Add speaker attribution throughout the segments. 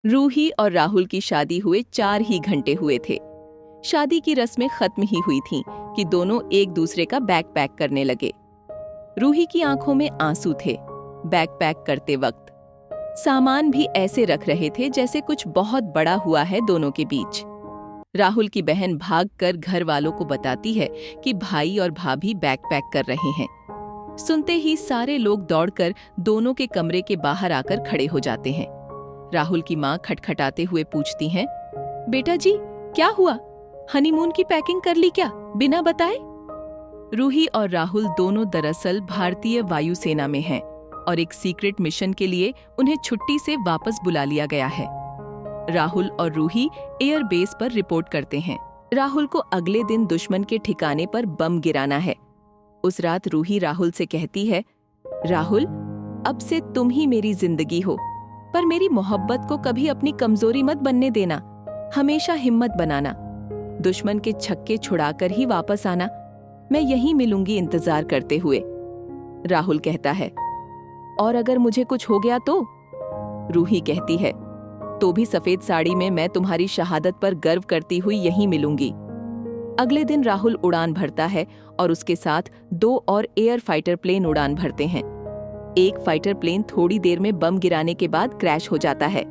Speaker 1: रूही और राहुल की शादी हुए 4 ही घंटे हुए थे। शादी की रस्में खत्म ही हुई थीं कि दोनों एक दूसरे का बैग पैक करने लगे। रूही की आंखों में आंसू थे बैग पैक करते वक्त। सामान भी ऐसे रख रहे थे जैसे कुछ बहुत बड़ा हुआ है दोनों के बीच। राहुल की बहन भागकर घर वालों को बताती है कि भाई और भाभी बैग पैक कर रहे हैं। सुनते ही सारे लोग दौड़कर दोनों के कमरे के बाहर आकर खड़े हो जाते हैं। राहुल की माँ खटखटाते हुए पूछती हैं, बेटा जी क्या हुआ? हनीमून की पैकिंग कर ली क्या बिना बताए? रूही और राहुल दोनों दरअसल भारतीय वायुसेना में हैं और एक सीक्रेट मिशन के लिए उन्हें छुट्टी से वापस बुला लिया गया है। राहुल और रूही एयर बेस पर रिपोर्ट करते हैं। राहुल को अगले दिन दुश्मन के ठिकाने पर बम गिराना है। उस रात रूही राहुल से कहती है, राहुल अब से तुम ही मेरी जिंदगी हो, पर मेरी मोहब्बत को कभी अपनी कमजोरी मत बनने देना। हमेशा हिम्मत बनाना, दुश्मन के छक्के छुड़ाकर ही वापस आना। मैं यहीं मिलूंगी इंतजार करते हुए। राहुल कहता है, और अगर मुझे कुछ हो गया तो? रूही कहती है, तो भी सफेद साड़ी में मैं तुम्हारी शहादत पर गर्व करती हुई यहीं मिलूंगी। अगले दिन राहुल उड़ान भरता है और उसके साथ 2 और एयर फाइटर प्लेन उड़ान भरते हैं। एक फाइटर प्लेन थोड़ी देर में बम गिराने के बाद क्रैश हो जाता है।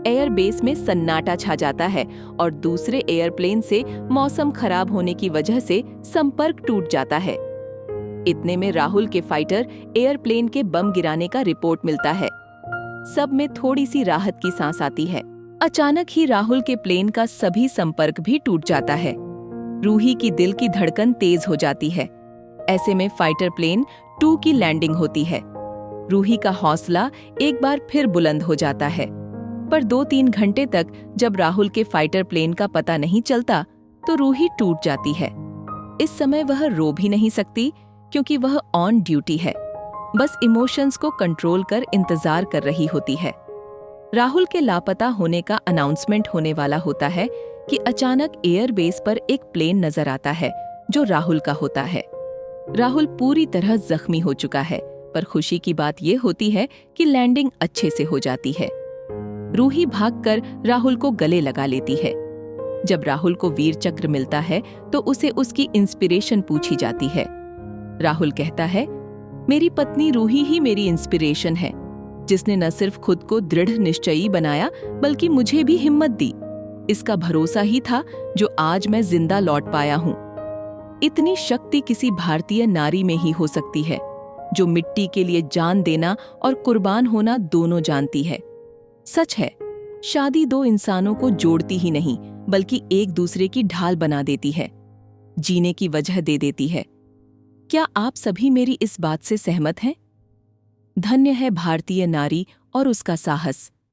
Speaker 1: एयर बेस में सन्नाटा छा जाता है और दूसरे एयरप्लेन से मौसम खराब होने की वजह से संपर्क टूट जाता है। इतने में राहुल के फाइटर एयरप्लेन के बम गिराने का रिपोर्ट मिलता है। सब में थोड़ी सी राहत की सांस आती है। अचानक ही राहुल के प्लेन का सभी संपर्क भी टूट जाता है। रूही की दिल की धड़कन तेज हो जाती है। ऐसे में फाइटर प्लेन 2 की लैंडिंग होती है। रूही का हौसला एक बार फिर बुलंद हो जाता है, पर 2-3 घंटे तक जब राहुल के फाइटर प्लेन का पता नहीं चलता तो रूही टूट जाती है। इस समय वह रो भी नहीं सकती क्योंकि वह ऑन ड्यूटी है, बस इमोशंस को कंट्रोल कर इंतजार कर रही होती है। राहुल के लापता होने का अनाउंसमेंट होने वाला होता है कि अचानक एयर बेस पर एक प्लेन नजर आता है जो राहुल का होता है। राहुल पूरी तरह जख्मी हो चुका है, पर खुशी की बात यह होती है कि लैंडिंग अच्छे से हो जाती है। रूही भागकर राहुल को गले लगा लेती है। जब राहुल को वीर चक्र मिलता है तो उसे उसकी इंस्पिरेशन पूछी जाती है। राहुल कहता है, मेरी पत्नी रूही ही मेरी इंस्पिरेशन है, जिसने न सिर्फ खुद को दृढ़ निश्चयी बनाया बल्कि मुझे भी हिम्मत दी। इसका भरोसा ही था जो आज मैं जिंदा लौट पाया हूँ। इतनी शक्ति किसी भारतीय नारी में ही हो सकती है, जो मिट्टी के लिए जान देना और कुर्बान होना दोनों जानती है। सच है, शादी 2 इंसानों को जोड़ती ही नहीं बल्कि एक दूसरे की ढाल बना देती है, जीने की वजह दे देती है। क्या आप सभी मेरी इस बात से सहमत हैं? धन्य है भारतीय नारी और उसका साहस।